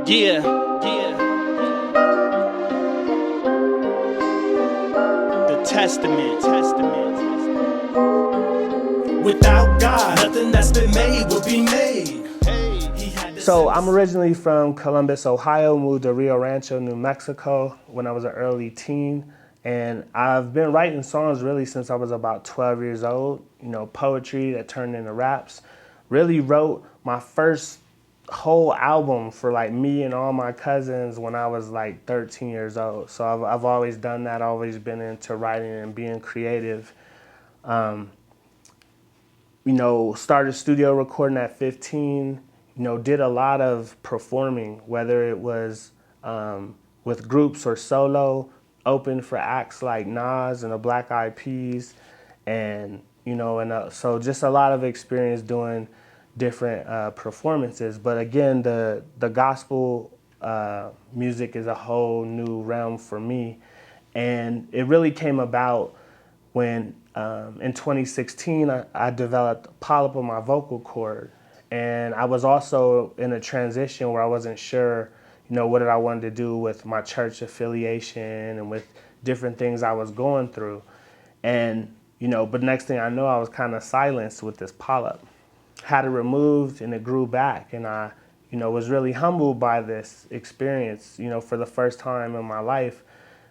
Yeah, yeah. The testament. Without God, nothing that's been made will be made. So I'm originally from Columbus, Ohio, moved to Rio Rancho, New Mexico when I was an early teen. And I've been writing songs really since I was about 12 years old, you know, poetry that turned into raps. Really wrote my first whole album for like me and all my cousins when I was like 13 years old. So I've always done that, always been into writing and being creative. You know, started studio recording at 15, you know, did a lot of performing, whether it was with groups or solo, opened for acts like Nas and the Black Eyed Peas. And, you know, so just a lot of experience doing different performances. But again, the gospel music is a whole new realm for me. And it really came about when in 2016 I developed a polyp on my vocal cord, and I was also in a transition where I wasn't sure, you know, what did I wanted to do with my church affiliation and with different things I was going through. And you know, but next thing I know, I was kind of silenced with this polyp. Had it removed and it grew back, and I, you know, was really humbled by this experience. You know, for the first time in my life,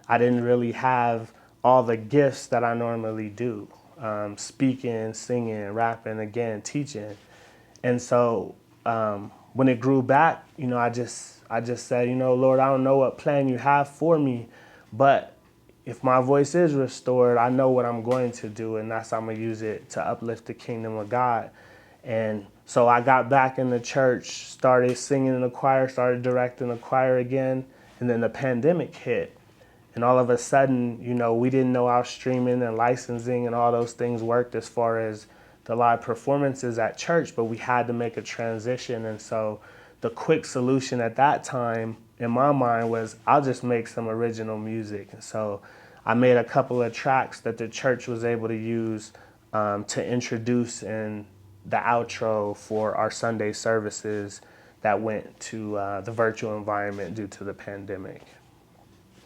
I didn't really have all the gifts that I normally do, speaking, singing, rapping, again, teaching. And so when it grew back, you know, I just said, you know, Lord, I don't know what plan you have for me, but if my voice is restored, I know what I'm going to do, and that's I'm going to use it to uplift the kingdom of God. And so I got back in the church, started singing in the choir, started directing the choir again, and then the pandemic hit. And all of a sudden, you know, we didn't know how streaming and licensing and all those things worked as far as the live performances at church, but we had to make a transition. And so the quick solution at that time in my mind was I'll just make some original music. And so I made a couple of tracks that the church was able to use to introduce in the outro for our Sunday services that went to the virtual environment due to the pandemic.